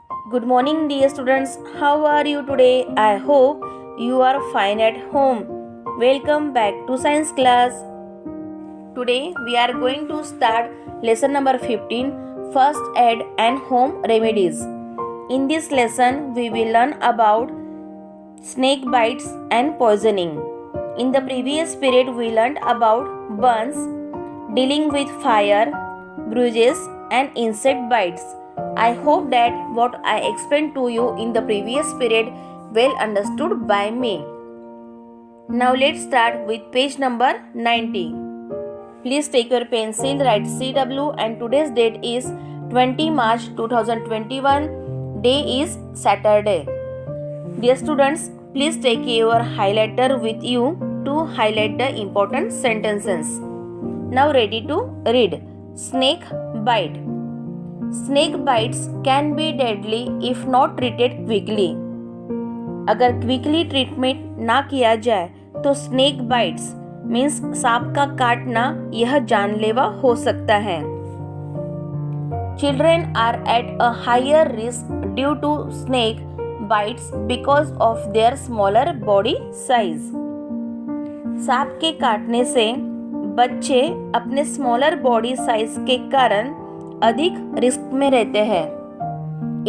Good morning, dear students. How are you today? I hope you are fine at home. Welcome back to science class. Today we are going to start lesson number 15, First Aid and Home Remedies. In this lesson, we will learn about snake bites and poisoning. In the previous period, we learned about burns, dealing with fire, bruises, and insect bites. I hope that what I explained to you in the previous period well understood by me. Now let's start with page number 90. Please take your pencil, write CW, and today's date is 20 March 2021. Day is Saturday. Dear students, please take your highlighter with you to highlight the important sentences. Now ready to read. Snake bite. Snake bites can be deadly if not treated quickly. अगर quickly treatment ना किया जाए तो snake bites means सांप का काटना यह जानलेवा हो सकता है. Children are at a higher risk due to snake bites because of their smaller body size. सांप के काटने से बच्चे अपने स्मॉलर बॉडी साइज के कारण अधिक रिस्क में रहते हैं.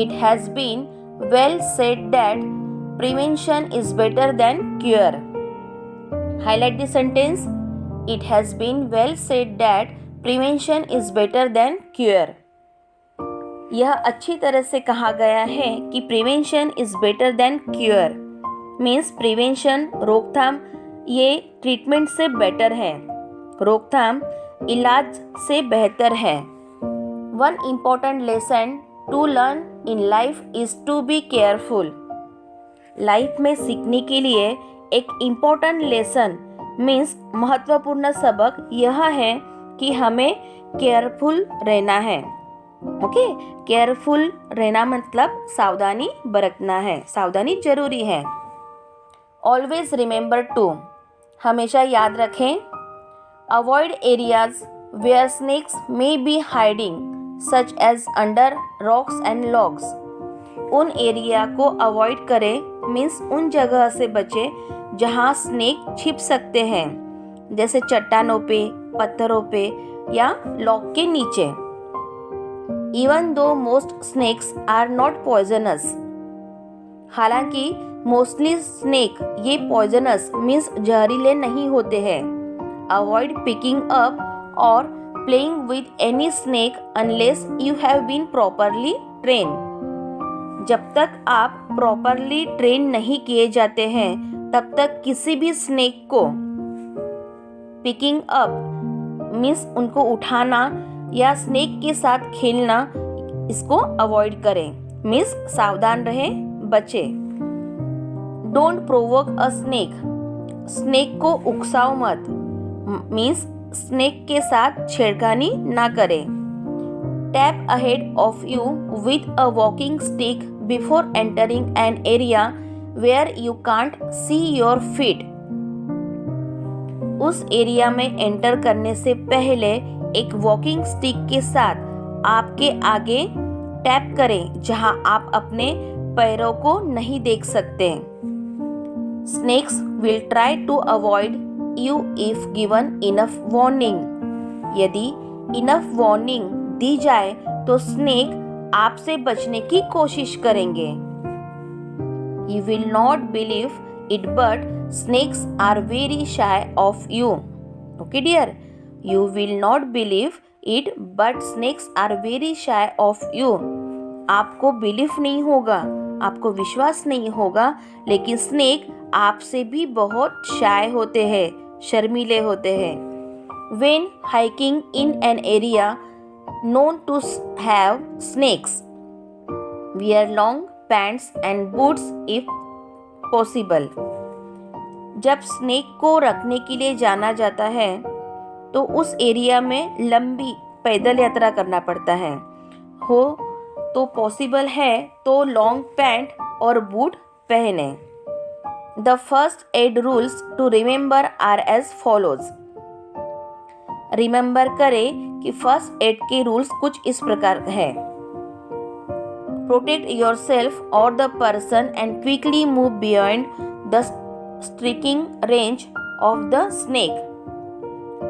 It has been well said that prevention is better than cure. Highlight the sentence. It has been well said that prevention is better than cure. यह अच्छी तरह से कहा गया है कि prevention is better than cure. Means prevention रोकथाम ये ट्रीटमेंट से बेटर है. रोकथाम इलाज से बेहतर है. One important lesson to learn in life is to be careful. Life में सीखने के लिए एक इम्पॉर्टेंट लेसन मीन्स महत्वपूर्ण सबक यह है कि हमें केयरफुल रहना है. ओके, केयरफुल रहना मतलब सावधानी बरतना है. सावधानी जरूरी है. Always remember to. हमेशा याद रखें. Avoid areas where snakes may be hiding such as under rocks and logs. उन एरिया को अवॉइड करें मीन्स उन जगह से बचें जहाँ स्नेक छिप सकते हैं, जैसे चट्टानों पे, पत्थरों पे या लॉग के नीचे. Even though most snakes are not poisonous. हालांकि मोस्टली स्नेक ये पॉइजनस मीन्स जहरीले नहीं होते हैं. अवॉइड पिकिंग अप और playing with any snake unless you have been properly train. जब तक आप प्रॉपरली ट्रेन नहीं किए जाते हैं तब तक किसी भी स्नेक को पिकिंग अप मीन्स उनको उठाना या स्नेक के साथ खेलना इसको अवॉइड करें. मीन्स सावधान रहें, बचे. Don't provoke a snake. Snake को उकसाओ मत. मीन्स स्नेक के साथ छेड़खानी ना करें. Tap ahead of you with a walking stick before entering an area where you can't see your feet. उस एरिया में एंटर करने से पहले एक वॉकिंग स्टिक के साथ आपके आगे टैप करें जहां आप अपने पैरों को नहीं देख सकते. Snakes will try to avoid you if given enough warning. यदि इनफ वार्निंग दी जाए तो स्नेक आपसे बचने की कोशिश करेंगे. You will not believe it but snakes are very shy of you. Okay dear, you will not believe it but snakes are very shy of you. आपको बिलीफ नहीं होगा, आपको विश्वास नहीं होगा, लेकिन स्नेक आपसे भी बहुत शाय होते हैं, शर्मीले होते हैं. When hiking in an area known to have snakes, wear long pants and boots if possible. जब स्नेक को रखने के लिए जाना जाता है तो उस एरिया में लंबी पैदल यात्रा करना पड़ता है. हो तो पॉसिबल है तो लॉन्ग पैंट और बूट पहने. The first aid rules to remember are as follows. Remember करें कि फर्स्ट एड के रूल्स कुछ इस प्रकार है. Protect yourself or the person and quickly move beyond the striking range of the snake.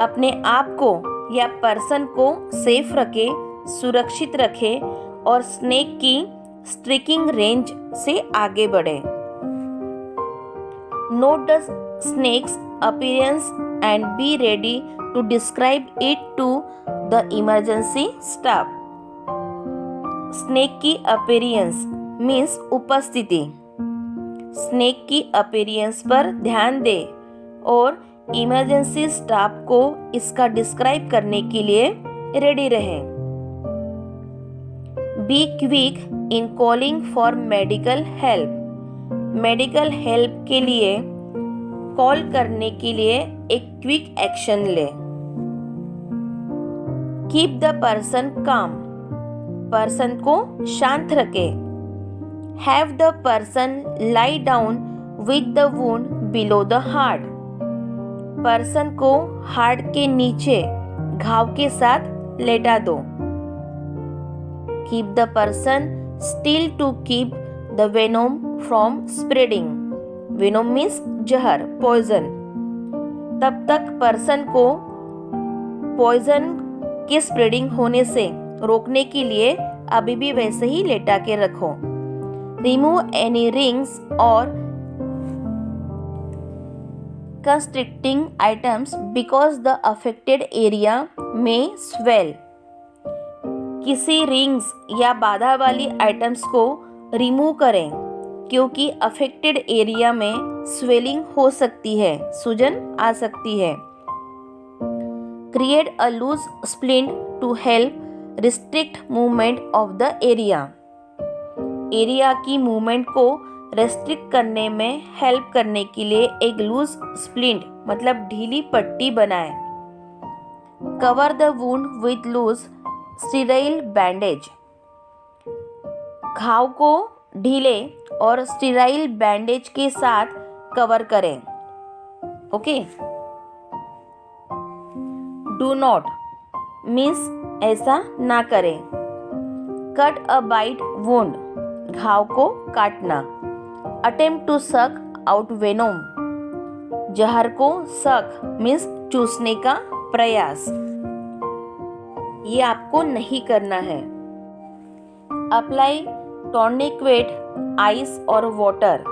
अपने आप को या पर्सन को सेफ रखें, सुरक्षित रखें और स्नेक की स्ट्रिकिंग रेंज से आगे बढ़े. Note the snake's appearance and be ready to describe it to the emergency staff. Snake की अपीयरेंस मीन्स उपस्थिति. स्नेक की अपीयरेंस पर ध्यान दे और इमरजेंसी स्टाफ को इसका डिस्क्राइब करने के लिए रेडी रहें. Be quick in calling for medical help. Medical help के लिए कॉल करने के लिए एक क्विक एक्शन ले. Keep the person calm. Person को शांत रखे. Have the person lie down with the wound below the heart. Person को हार्ट के नीचे घाव के साथ लेटा दो. Keep the person still to keep the venom from spreading. Venom means जहर, पॉइजन. तब तक पर्सन को पॉइजन के स्प्रेडिंग होने से रोकने के लिए अभी भी वैसे ही लेटा के रखो. रिमूव एनी रिंग्स और constricting items because the affected area may swell. किसी रिंग्स या बाधा वाली आइटम्स को रिमूव करें क्योंकि अफेक्टेड एरिया में स्वेलिंग हो सकती है, सूजन आ सकती है. Create a loose splint to help restrict movement of the area. Area की मूवमेंट को रेस्ट्रिक्ट करने में हेल्प करने के लिए एक लूज स्प्लिंट मतलब ढीली पट्टी बनाएं. Cover the wound with loose sterile bandage. घाव को ढीले और स्टीराइल बैंडेज के साथ कवर करें. ओके. डू नॉट मीन्स ऐसा ना करें. कट अ बाइट वुंड घाव को काटना. Attempt to suck out venom जहर को सक मीन्स चूसने का प्रयास. ये आपको नहीं करना है. अप्लाई टॉर्निक्वेट आइस और वाटर.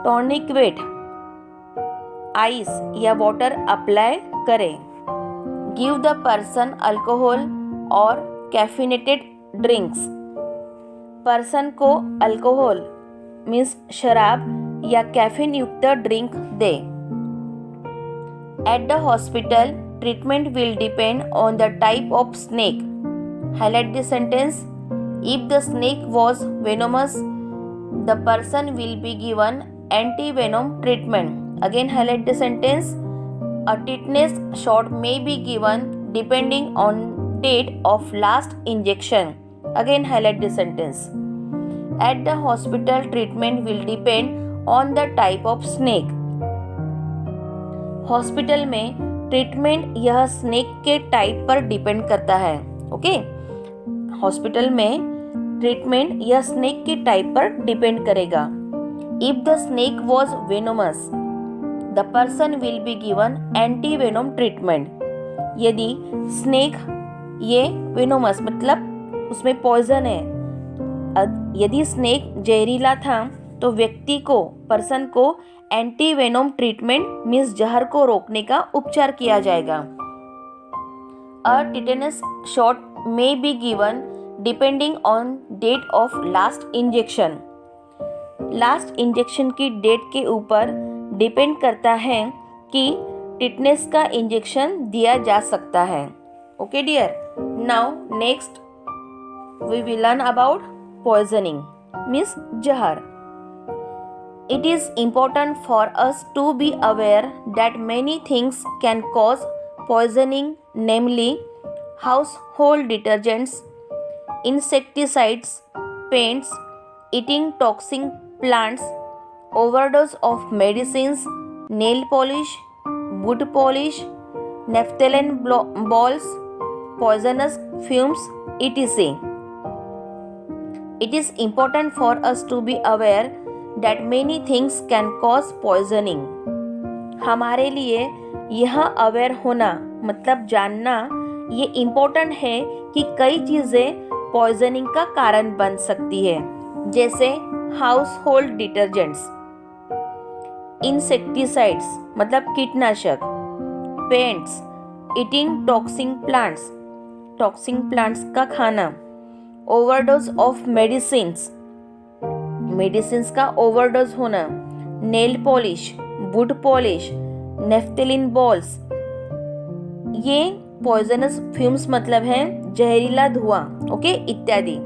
टॉर्निक्वेट आइस या वाटर अप्लाई करें. गिव द पर्सन अल्कोहल और कैफिनेटेड ड्रिंक्स. पर्सन को अल्कोहल मीन्स शराब या कैफीन युक्त ड्रिंक दे. At the hospital treatment will depend on the type of snake. Highlight the sentence. If the snake was venomous the person will be given anti venom treatment. Again highlight the sentence. A tetanus shot may be given depending on date of last injection. Again highlight the sentence. At the hospital treatment will depend on the type of snake. Hospital में treatment यह snake के type पर depend करता है. Okay. Hospital में treatment यह snake के type पर डिपेंड करेगा. If the snake was venomous, the person will be given anti-venom treatment. यदि स्नेक ये वेनोमस मतलब उसमें पॉइजन है. यदि स्नेक जहरीला था तो व्यक्ति को पर्सन को एंटी वेनोम ट्रीटमेंट मीन्स जहर को रोकने का उपचार किया जाएगा. A tetanus shot may be given depending on date of last injection. Last injection की डेट के ऊपर डिपेंड करता है कि टिटनेस का इंजेक्शन दिया जा सकता है. Okay dear. Now next we will learn about poisoning means jahar. It is important for us to be aware that many things can cause poisoning, namely household detergents, insecticides, paints, eating toxic plants, overdose of medicines, nail polish, wood polish, naphthalene balls, poisonous fumes, etc. It is important for us to be aware that many things can cause poisoning. हमारे लिए यह aware होना मतलब जानना ये important है कि कई चीज़ें पॉइजनिंग का कारण बन सकती है, जैसे हाउस होल्ड डिटर्जेंट्स, इंसेक्टिसाइड्स मतलब कीटनाशक, पेंट्स, ईटिंग टॉक्सिक प्लांट्स का खाना, ओवरडोज ऑफ मेडिसिन्स का ओवरडोज होना, nail polish, wood polish, naphthalene balls, ये पॉइजनस फ्यूम्स मतलब है जहरीला धुआं, ओके, इत्यादि.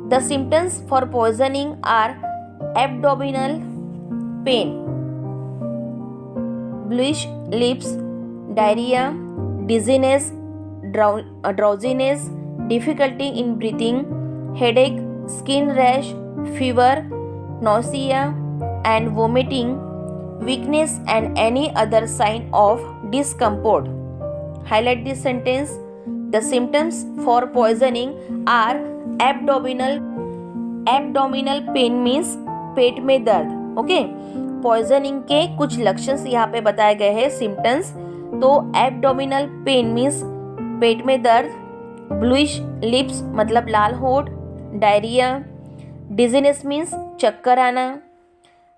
The symptoms for poisoning are abdominal pain, bluish lips, diarrhoea, dizziness, drowsiness, difficulty in breathing, headache, skin rash, fever, nausea and vomiting, weakness and any other sign of discomfort. Highlight this sentence. The symptoms for poisoning are abdominal pain means पेट में दर्द. Okay, poisoning के कुछ लक्षण यहाँ पे बताए गए हैं सिम्टम्स. तो एब्डोमिनल पेन मीन्स पेट में दर्द, ब्लूइश लिप्स मतलब लाल होठ, डायरिया, डिजीनेस मीन्स चक्कर आना,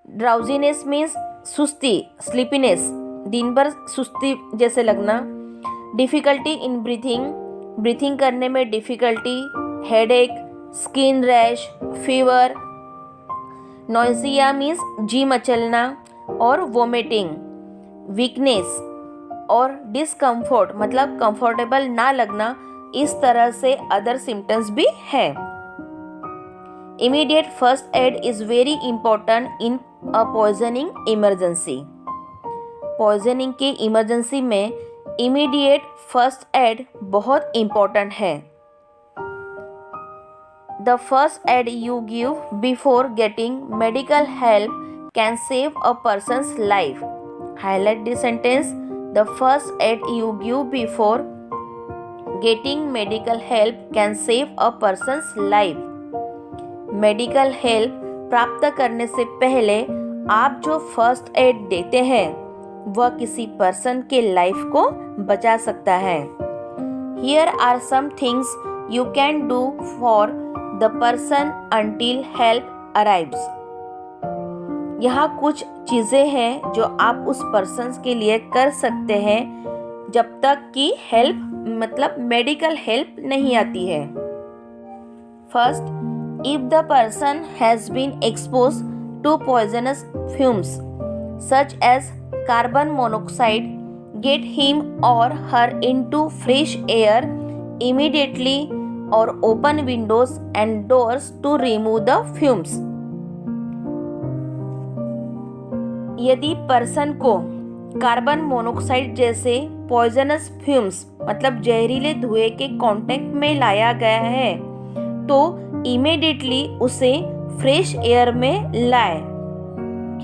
ड्राउजीनेस मीन्स सुस्ती स्लीपीनेस दिन भर सुस्ती जैसे लगना, डिफ़िकल्टी इन ब्रीथिंग करने में difficulty, headache, skin rash, fever, nausea means जी मचलना और वोमिटिंग, वीकनेस और डिस्कम्फर्ट मतलब कंफर्टेबल ना लगना. इस तरह से अदर सिम्टम्स भी है. Immediate first aid is very important in a poisoning emergency. Poisoning के इमरजेंसी में इमीडिएट फर्स्ट एड बहुत इम्पोर्टेंट है. The first aid you give before getting medical help can save a person's life. Highlight this sentence. The first aid you give before getting medical help can save a person's life. Medical help प्राप्त करने से पहले आप जो first aid देते हैं वह किसी पर्सन के लाइफ को बचा सकता है. Here are some things you can do for the person until help arrives. यहाँ कुछ चीज़ें हैं जो आप उस पर्सन के लिए कर सकते हैं जब तक कि हेल्प मतलब मेडिकल हेल्प नहीं आती है. First, if the person has been exposed to poisonous fumes such as carbon monoxide, get him or her into fresh air immediately or open windows and doors to remove the fumes. यदि person को carbon monoxide जैसे poisonous fumes मतलब जहरीले धुएं के contact में लाया गया है तो इमीडिएटली उसे फ्रेश एयर में लाए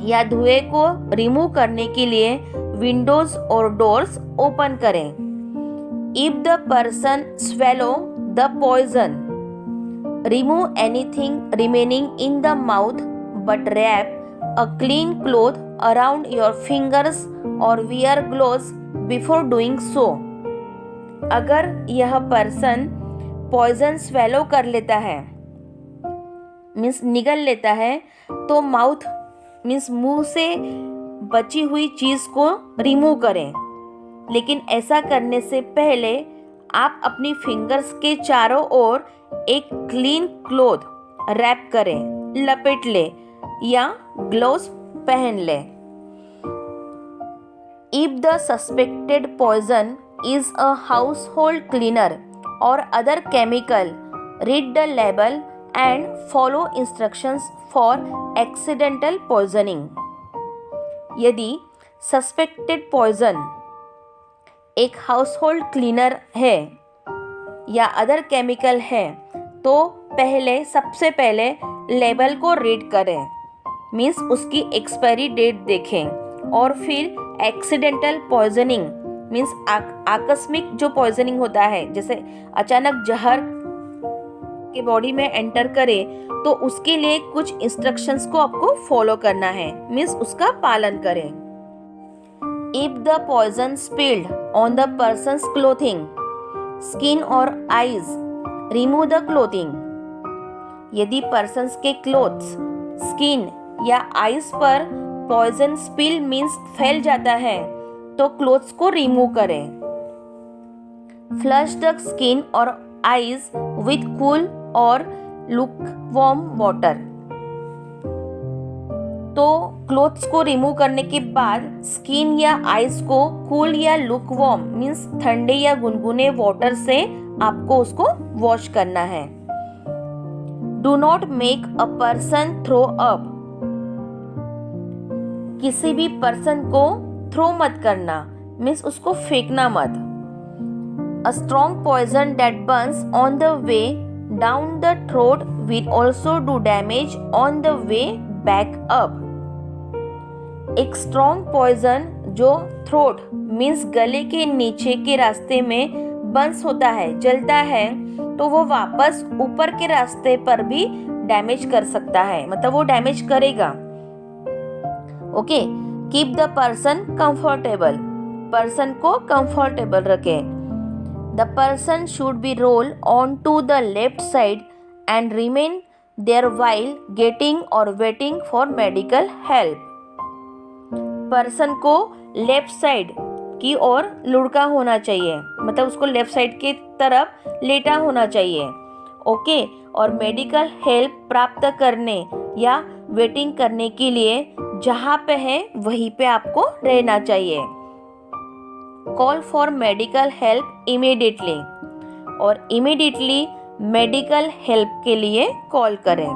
या धुएं को रिमूव करने के लिए विंडोज और डोर्स ओपन करें. If the person swallow the poison, remove anything remaining in the mouth but wrap a clean cloth around your fingers और wear gloves before doing so. अगर यह पर्सन पॉइजन स्वेलो कर लेता है means निगल लेता है तो माउथ मीन्स मुंह से बची हुई चीज़ को रिमूव करें. लेकिन ऐसा करने से पहले आप अपनी फिंगर्स के चारों ओर एक क्लीन क्लॉथ रैप करें, लपेट ले या ग्लोव्स पहन ले. If the suspected poison is a household cleaner or other chemical, read the label and follow instructions for accidental poisoning. यदि सस्पेक्टेड पॉइजन एक हाउसहोल्ड क्लीनर है या अदर केमिकल है तो सबसे पहले लेबल को रीड करें मीन्स उसकी एक्सपायरी डेट देखें और फिर एक्सीडेंटल पॉइजनिंग मीन्स आकस्मिक जो पॉइजनिंग होता है, जैसे अचानक जहर के बॉडी में एंटर करे, तो उसके लिए कुछ इंस्ट्रक्शंस को आपको फॉलो करना है, मीन्स उसका पालन करें। If the poison spilled on the person's clothing, skin और आईज, रिमूव द क्लोथिंग। यदि पर्सन्स के क्लोथ्स, स्किन या आईज पर पॉइजन स्पिल मीन्स फैल जाता है, तो क्लोथ्स को रिमूव करें। फ्लश द स्किन और आईज विथ कूल और लुकवार्म वाटर। तो क्लोथ्स को रिमूव करने के बाद स्किन या आईज को कूल या लुकवार्म मीन्स ठंडे या गुनगुने वाटर से आपको उसको वॉश करना है। Do not make a person throw up. किसी भी पर्सन को थ्रो मत करना, मीन्स उसको फेंकना मत। A strong poison that burns on the way down the throat will also do damage on the way back up. एक strong poison जो throat means गले के नीचे के रास्ते में बंस होता है, जलता है, तो वो वापस ऊपर के रास्ते पर भी डैमेज कर सकता है, मतलब वो डैमेज करेगा। Okay, keep the person comfortable. Person को कंफर्टेबल रखें। The person should be rolled onto the left side and remain there while getting or waiting for medical help. Person को लेफ्ट साइड की ओर लुढ़का होना चाहिए, मतलब उसको लेफ्ट साइड की तरफ लेटा होना चाहिए। ओके, और मेडिकल हेल्प प्राप्त करने या वेटिंग करने के लिए जहाँ पे है वहीं पे आपको रहना चाहिए। Call for medical help immediately, और इमीडिएटली मेडिकल हेल्प के लिए कॉल करें।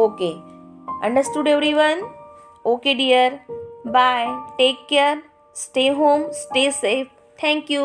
Okay, understood everyone? Okay dear, bye, take care, stay home, stay safe, thank you.